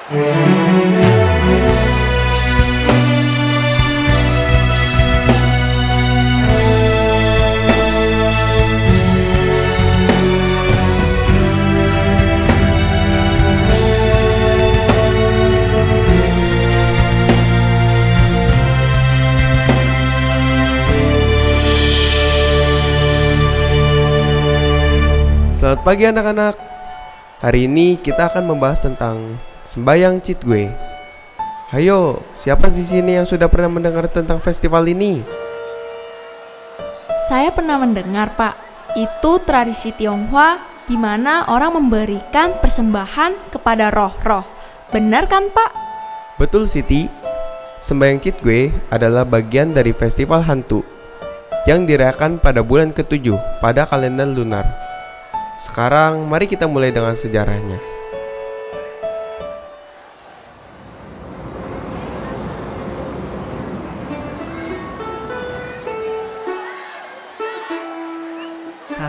Selamat pagi anak-anak. Hari ini kita akan membahas tentang sembahyang Cit Gue. Hayo, siapa di sini yang sudah pernah mendengar tentang festival ini? Saya pernah mendengar, Pak. Itu tradisi Tionghoa di mana orang memberikan persembahan kepada roh-roh. Benar kan, Pak? Betul, Siti. Sembahyang Cit Gue adalah bagian dari festival hantu yang dirayakan pada bulan ke-7 pada kalender lunar. Sekarang mari kita mulai dengan sejarahnya.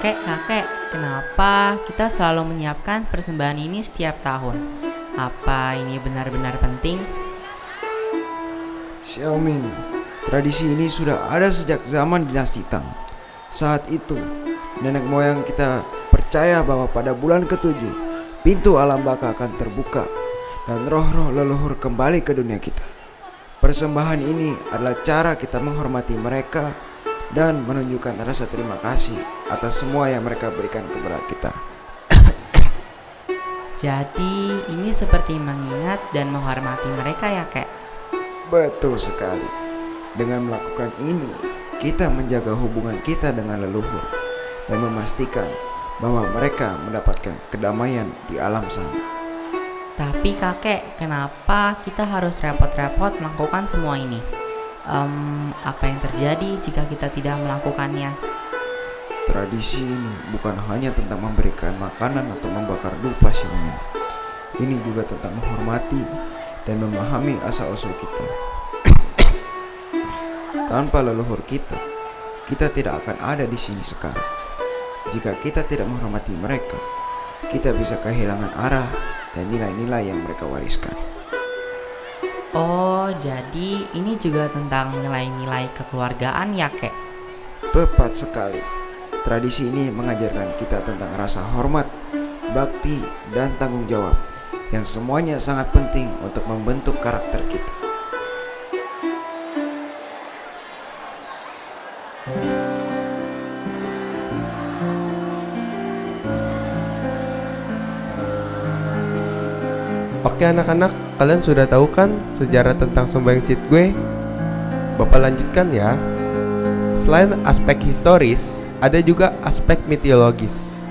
Kakek, kenapa kita selalu menyiapkan persembahan ini setiap tahun? Apa ini benar-benar penting? Xiaoming, tradisi ini sudah ada sejak zaman dinasti Tang. Saat itu, nenek moyang kita percaya bahwa pada bulan ke-7 pintu alam baka akan terbuka dan roh-roh leluhur kembali ke dunia kita. Persembahan ini adalah cara kita menghormati mereka dan menunjukkan rasa terima kasih atas semua yang mereka berikan kepada kita. Jadi ini seperti mengingat dan menghormati mereka ya, Kek? Betul sekali. Dengan melakukan ini, kita menjaga hubungan kita dengan leluhur dan memastikan bahwa mereka mendapatkan kedamaian di alam sana. Tapi kakek, kenapa kita harus repot-repot melakukan semua ini? Apa yang terjadi jika kita tidak melakukannya? Tradisi ini bukan hanya tentang memberikan makanan atau membakar dupa, Xiaoming. Ini juga tentang menghormati dan memahami asal-usul kita. Tanpa leluhur kita tidak akan ada di sini sekarang. Jika kita tidak menghormati mereka, kita bisa kehilangan arah dan nilai-nilai yang mereka wariskan. Oh, jadi ini juga tentang nilai-nilai kekeluargaan ya, Kek? Tepat sekali. Tradisi ini mengajarkan kita tentang rasa hormat, bakti, dan tanggung jawab, yang semuanya sangat penting untuk membentuk karakter kita. Oke anak-anak, kalian sudah tahu kan sejarah tentang sembahyang Cit Gue? Bapak lanjutkan ya. Selain aspek historis, ada juga aspek mitologis.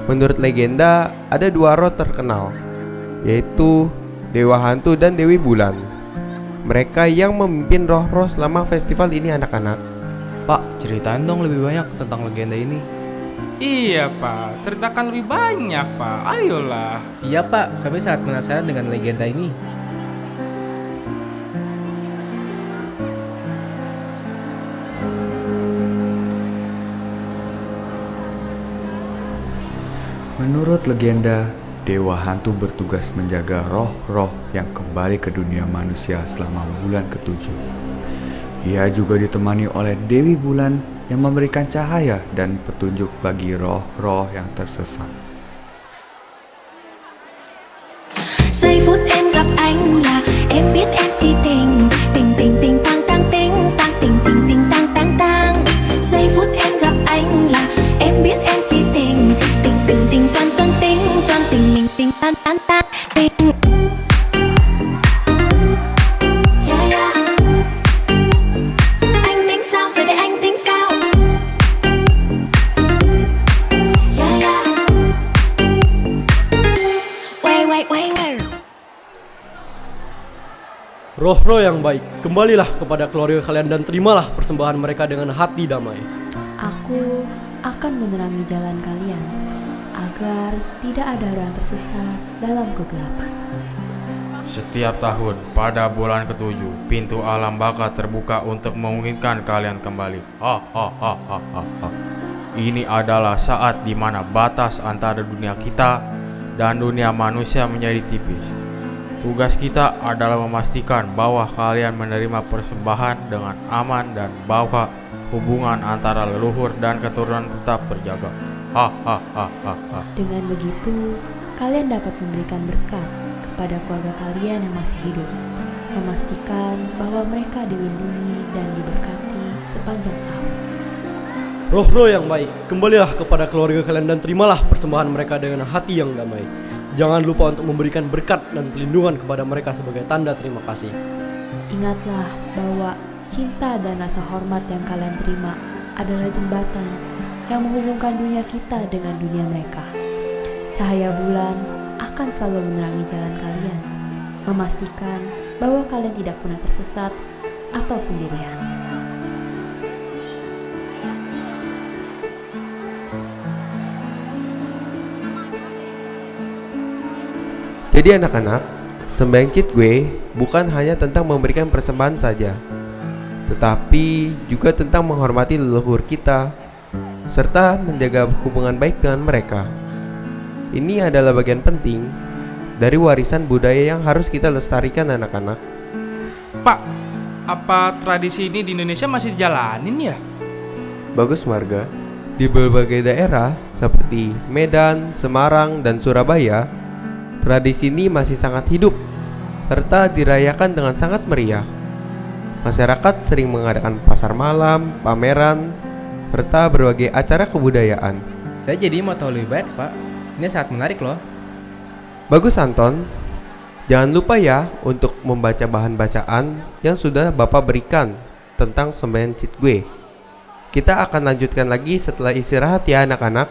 Menurut legenda, ada dua roh terkenal, yaitu Dewa Hantu dan Dewi Bulan. Mereka yang memimpin roh-roh selama festival ini anak-anak. Pak, ceritain dong lebih banyak tentang legenda ini. Iya Pak, ceritakan lebih banyak Pak, ayolah. Iya Pak, kami sangat penasaran dengan legenda ini. Menurut legenda, Dewa Hantu bertugas menjaga roh-roh yang kembali ke dunia manusia selama bulan ke-7. Ia juga ditemani oleh Dewi Bulan yang memberikan cahaya dan petunjuk bagi roh-roh yang tersesat. Giây phút em gặp anh là em biết em si tình, tình tình tình tang tang ting tang tình tình tình tang tang tang. Giây phút em gặp anh là em biết em si tình, tình tình tình toan toan ting toan tình mình tình tan tan tan tình. Anh tính sao rồi để anh tính sao? Roh-roh yang baik, kembalilah kepada keluarga kalian dan terimalah persembahan mereka dengan hati damai. Aku akan menerangi jalan kalian agar tidak ada orang tersesat dalam kegelapan. Setiap tahun pada bulan ke-7, pintu alam baka terbuka untuk memungkinkan kalian kembali. Ini adalah saat di mana batas antara dunia kita dan dunia manusia menjadi tipis. Tugas kita adalah memastikan bahwa kalian menerima persembahan dengan aman dan bahwa hubungan antara leluhur dan keturunan tetap terjaga. Dengan begitu, kalian dapat memberikan berkat kepada keluarga kalian yang masih hidup, memastikan bahwa mereka dilindungi dan diberkati sepanjang tahun. Roh-roh yang baik, kembalilah kepada keluarga kalian dan terimalah persembahan mereka dengan hati yang damai. Jangan lupa untuk memberikan berkat dan perlindungan kepada mereka sebagai tanda terima kasih. Ingatlah bahwa cinta dan rasa hormat yang kalian terima adalah jembatan yang menghubungkan dunia kita dengan dunia mereka. Cahaya bulan akan selalu menerangi jalan kalian, memastikan bahwa kalian tidak pernah tersesat atau sendirian. Jadi anak-anak, sembahyang Cit Gue bukan hanya tentang memberikan persembahan saja, tetapi juga tentang menghormati leluhur kita, serta menjaga hubungan baik dengan mereka. Ini adalah bagian penting dari warisan budaya yang harus kita lestarikan anak-anak. Pak, apa tradisi ini di Indonesia masih dijalanin ya? Bagus Marga, di berbagai daerah seperti Medan, Semarang, dan Surabaya, tradisi ini masih sangat hidup serta dirayakan dengan sangat meriah. Masyarakat sering mengadakan pasar malam, pameran, serta berbagai acara kebudayaan. Saya jadi mau tahu lebih banyak, Pak. Ini sangat menarik loh. Bagus Anton. Jangan lupa ya untuk membaca bahan bacaan yang sudah Bapak berikan tentang sembahyang Cit Gue. Kita akan lanjutkan lagi setelah istirahat ya anak-anak.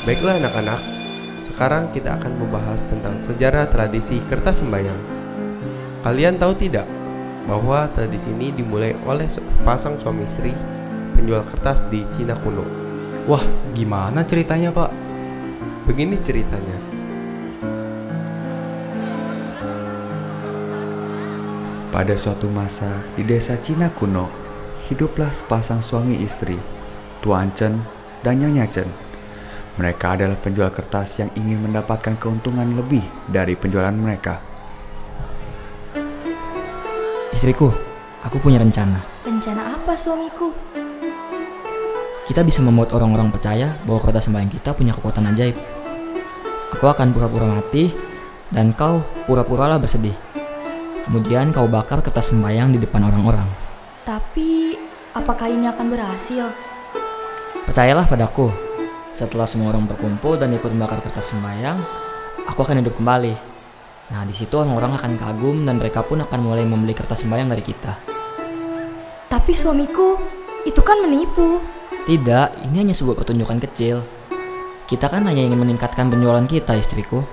Baiklah anak-anak, sekarang kita akan membahas tentang sejarah tradisi kertas sembahyang. Kalian tahu tidak bahwa tradisi ini dimulai oleh sepasang suami istri penjual kertas di Cina kuno? Wah, gimana ceritanya, Pak? Begini ceritanya. Pada suatu masa di desa Cina kuno, hiduplah sepasang suami istri, Tuan Chen dan Nyonya Chen. Mereka adalah penjual kertas yang ingin mendapatkan keuntungan lebih dari penjualan mereka. Istriku, aku punya rencana. Rencana apa suamiku? Kita bisa membuat orang-orang percaya bahwa kertas sembahyang kita punya kekuatan ajaib. Aku akan pura-pura mati dan kau pura-puralah bersedih. Kemudian kau bakar kertas sembahyang di depan orang-orang. Tapi, apakah ini akan berhasil? Percayalah padaku. Setelah semua orang berkumpul dan ikut membakar kertas sembahyang, aku akan hidup kembali. Nah, di situ orang-orang akan kagum dan mereka pun akan mulai membeli kertas sembahyang dari kita. Tapi suamiku, itu kan menipu. Tidak, ini hanya sebuah pertunjukan kecil. Kita kan hanya ingin meningkatkan penjualan kita, istriku.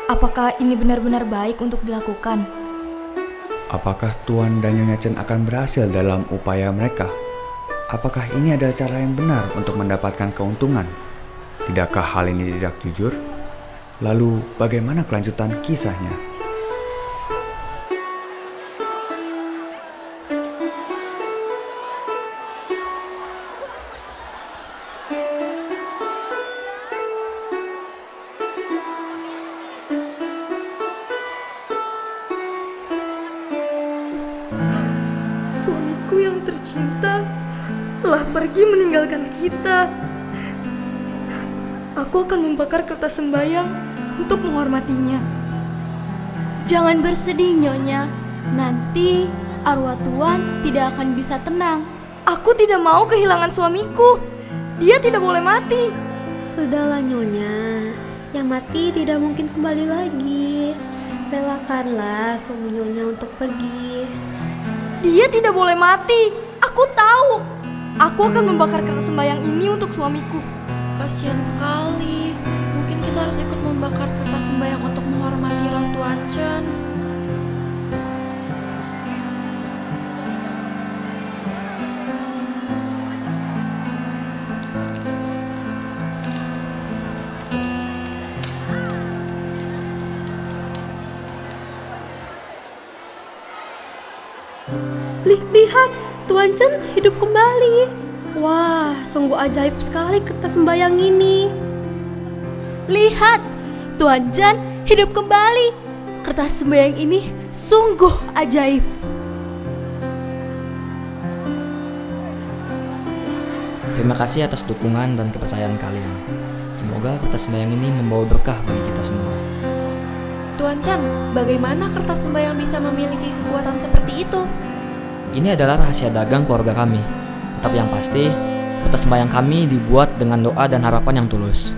Apakah ini benar-benar baik untuk dilakukan? Apakah Tuan dan Nyonya Chen akan berhasil dalam upaya mereka? Apakah ini adalah cara yang benar untuk mendapatkan keuntungan? Tidakkah hal ini tidak jujur? Lalu bagaimana kelanjutan kisahnya? Suamiku yang tercinta telah pergi meninggalkan kita. Aku akan membakar kertas sembahyang untuk menghormatinya. Jangan bersedih, Nyonya. Nanti arwah Tuan tidak akan bisa tenang. Aku tidak mau kehilangan suamiku. Dia tidak boleh mati. Sudahlah, Nyonya. Yang mati tidak mungkin kembali lagi. Relakanlah suami Nyonya untuk pergi. Dia tidak boleh mati. Aku tahu. Aku akan membakar kertas sembahyang ini untuk suamiku. Kasihan sekali. Mungkin kita harus ikut membakar kertas sembahyang untuk menghormati roh Tuan Chen. Lihat, Tuan Chen hidup kembali. Wah, sungguh ajaib sekali kertas sembayang ini. Lihat, Tuan Jan hidup kembali. Kertas sembayang ini sungguh ajaib. Terima kasih atas dukungan dan kepercayaan kalian. Semoga kertas sembayang ini membawa berkah bagi kita semua. Tuan Chan, bagaimana kertas sembayang bisa memiliki kekuatan seperti itu? Ini adalah rahasia dagang keluarga kami. Tetapi yang pasti, kertas sembayang kami dibuat dengan doa dan harapan yang tulus.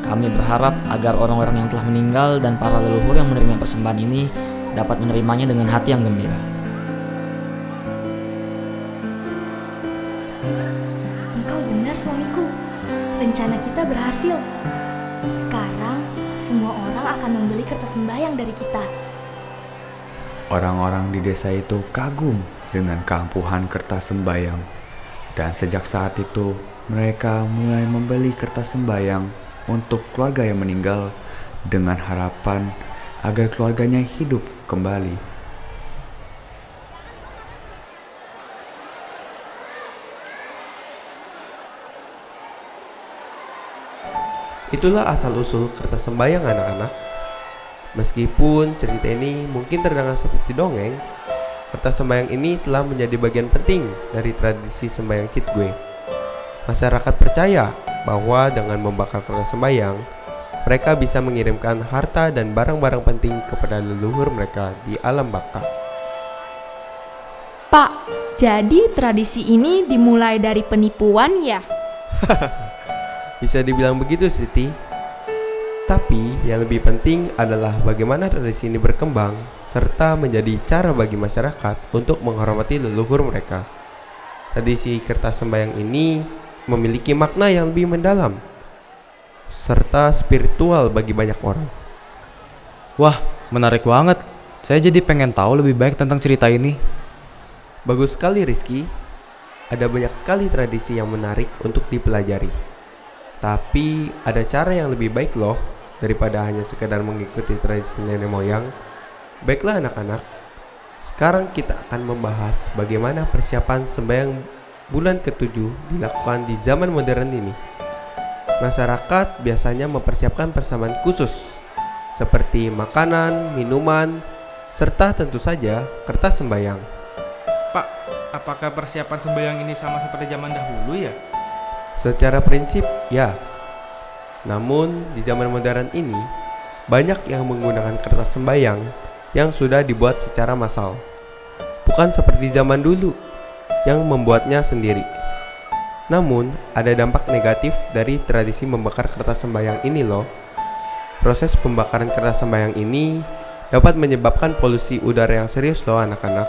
Kami berharap agar orang-orang yang telah meninggal dan para leluhur yang menerima persembahan ini dapat menerimanya dengan hati yang gembira. Engkau benar, suamiku. Rencana kita berhasil. Sekarang, semua orang akan membeli kertas sembayang dari kita. Orang-orang di desa itu kagum dengan keampuhan kertas sembayang. Dan sejak saat itu, mereka mulai membeli kertas sembayang untuk keluarga yang meninggal dengan harapan agar keluarganya hidup kembali. Itulah asal-usul kertas sembayang anak-anak. Meskipun cerita ini mungkin terdengar seperti dongeng, kertas sembayang ini telah menjadi bagian penting dari tradisi sembayang Cit Gue. Masyarakat percaya bahwa dengan membakar kertas sembayang, mereka bisa mengirimkan harta dan barang-barang penting kepada leluhur mereka di alam baka. Pak, jadi tradisi ini dimulai dari penipuan ya? Bisa dibilang begitu, Siti. Tapi yang lebih penting adalah bagaimana tradisi ini berkembang serta menjadi cara bagi masyarakat untuk menghormati leluhur mereka. Tradisi kertas sembayang ini memiliki makna yang lebih mendalam serta spiritual bagi banyak orang. Wah, menarik banget. Saya jadi pengen tahu lebih baik tentang cerita ini. Bagus sekali, Rizky. Ada banyak sekali tradisi yang menarik untuk dipelajari. Tapi ada cara yang lebih baik loh daripada hanya sekedar mengikuti tradisi nenek moyang. Baiklah anak-anak, sekarang kita akan membahas bagaimana persiapan sembahyang bulan ke-7 dilakukan di zaman modern ini. Masyarakat biasanya mempersiapkan persembahan khusus seperti makanan, minuman, serta tentu saja kertas sembahyang. Pak, apakah persiapan sembahyang ini sama seperti zaman dahulu ya? Secara prinsip, ya. Namun, di zaman modern ini, banyak yang menggunakan kertas sembayang yang sudah dibuat secara massal. Bukan seperti zaman dulu, yang membuatnya sendiri. Namun, ada dampak negatif dari tradisi membakar kertas sembayang ini loh. Proses pembakaran kertas sembayang ini dapat menyebabkan polusi udara yang serius loh anak-anak.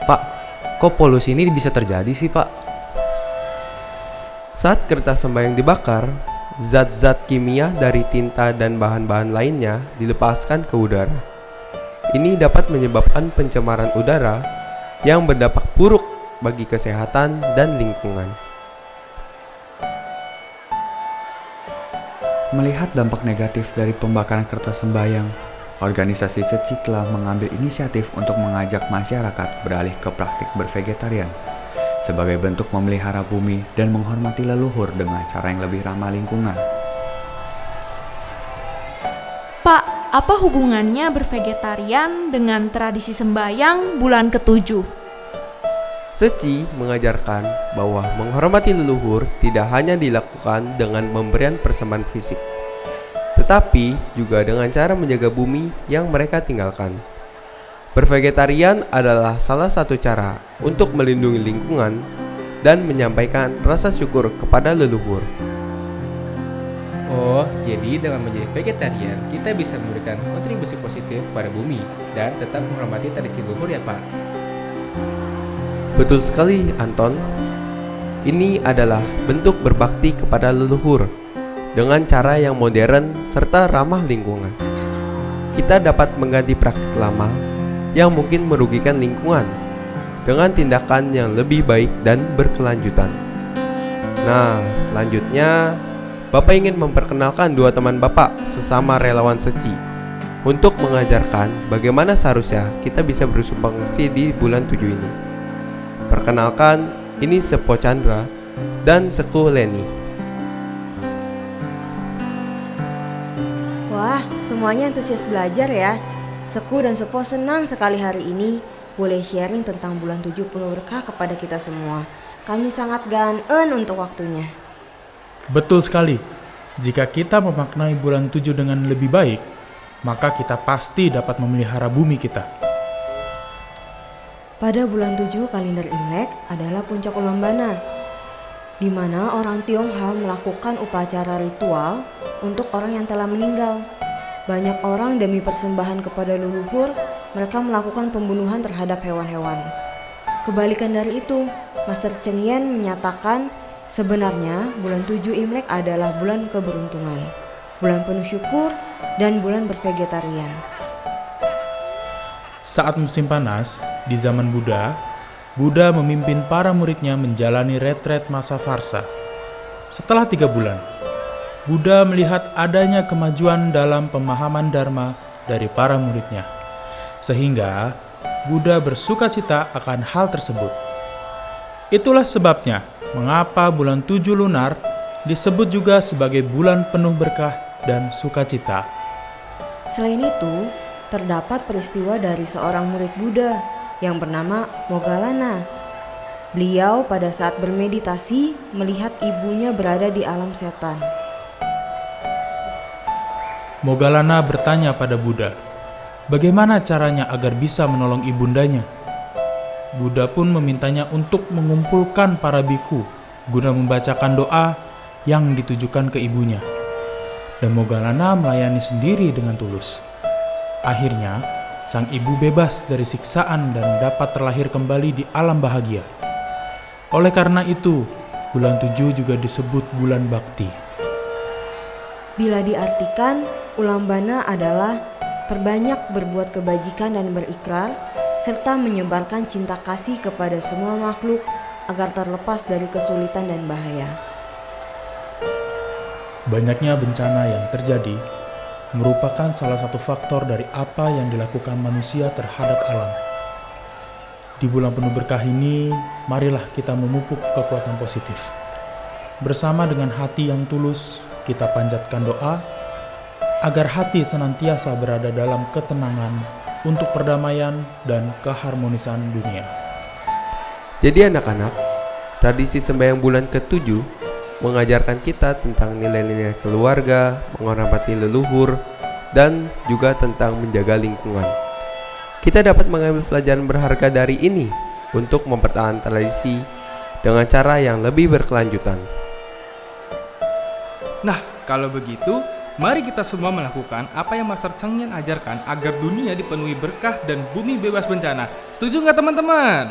Pak, kok polusi ini bisa terjadi sih, Pak? Saat kertas sembayang dibakar, zat-zat kimia dari tinta dan bahan-bahan lainnya dilepaskan ke udara. Ini dapat menyebabkan pencemaran udara yang berdampak buruk bagi kesehatan dan lingkungan. Melihat dampak negatif dari pembakaran kertas sembayang, organisasi Seci telah mengambil inisiatif untuk mengajak masyarakat beralih ke praktik bervegetarian sebagai bentuk memelihara bumi dan menghormati leluhur dengan cara yang lebih ramah lingkungan. Pak, apa hubungannya bervegetarian dengan tradisi sembahyang bulan ke-7? Seci mengajarkan bahwa menghormati leluhur tidak hanya dilakukan dengan pemberian persembahan fisik, tetapi juga dengan cara menjaga bumi yang mereka tinggalkan. Bervegetarian adalah salah satu cara untuk melindungi lingkungan dan menyampaikan rasa syukur kepada leluhur. Oh, jadi dengan menjadi vegetarian, kita bisa memberikan kontribusi positif pada bumi dan tetap menghormati tradisi leluhur ya, Pak? Betul sekali, Anton. Ini adalah bentuk berbakti kepada leluhur dengan cara yang modern serta ramah lingkungan. Kita dapat mengganti praktik lama yang mungkin merugikan lingkungan dengan tindakan yang lebih baik dan berkelanjutan. Nah, selanjutnya Bapak ingin memperkenalkan dua teman Bapak sesama relawan Seci, untuk mengajarkan bagaimana seharusnya kita bisa bersumbangsi di bulan 7 ini. Perkenalkan, ini Sepo Chandra dan Seku Leni. Wah, semuanya antusias belajar ya. Seku dan Sepo senang sekali hari ini boleh sharing tentang bulan 7 penuh berkah kepada kita semua. Kami sangat ganen untuk waktunya. Betul sekali. Jika kita memaknai bulan 7 dengan lebih baik, maka kita pasti dapat memelihara bumi kita. Pada bulan 7 kalender Imlek adalah puncak Ulambana, di mana orang Tionghoa melakukan upacara ritual untuk orang yang telah meninggal. Banyak orang demi persembahan kepada leluhur, mereka melakukan pembunuhan terhadap hewan-hewan. Kebalikan dari itu, Master Cheng Yen menyatakan sebenarnya bulan 7 Imlek adalah bulan keberuntungan, bulan penuh syukur, dan bulan bervegetarian. Saat musim panas, di zaman Buddha memimpin para muridnya menjalani retret masa Farsa. Setelah 3 bulan, Buddha melihat adanya kemajuan dalam pemahaman Dharma dari para muridnya. Sehingga Buddha bersukacita akan hal tersebut. Itulah sebabnya mengapa bulan 7 lunar disebut juga sebagai bulan penuh berkah dan sukacita. Selain itu, terdapat peristiwa dari seorang murid Buddha yang bernama Moggallana. Beliau pada saat bermeditasi melihat ibunya berada di alam setan. Moggallana bertanya pada Buddha, bagaimana caranya agar bisa menolong ibundanya? Buddha pun memintanya untuk mengumpulkan para biku guna membacakan doa yang ditujukan ke ibunya. Dan Moggallana melayani sendiri dengan tulus. Akhirnya, sang ibu bebas dari siksaan dan dapat terlahir kembali di alam bahagia. Oleh karena itu, bulan 7 juga disebut bulan bakti. Bila diartikan, Ulambana adalah perbanyak berbuat kebajikan dan berikrar, serta menyebarkan cinta kasih kepada semua makhluk agar terlepas dari kesulitan dan bahaya. Banyaknya bencana yang terjadi merupakan salah satu faktor dari apa yang dilakukan manusia terhadap alam. Di bulan penuh berkah ini, marilah kita memupuk kekuatan positif. Bersama dengan hati yang tulus, kita panjatkan doa agar hati senantiasa berada dalam ketenangan untuk perdamaian dan keharmonisan dunia. Jadi anak-anak, tradisi sembahyang bulan ke-7 mengajarkan kita tentang nilai-nilai keluarga, menghormati leluhur, dan juga tentang menjaga lingkungan. Kita dapat mengambil pelajaran berharga dari ini untuk mempertahankan tradisi dengan cara yang lebih berkelanjutan. Nah, kalau begitu, mari kita semua melakukan apa yang Master Cheng Yen ajarkan agar dunia dipenuhi berkah dan bumi bebas bencana. Setuju nggak teman-teman?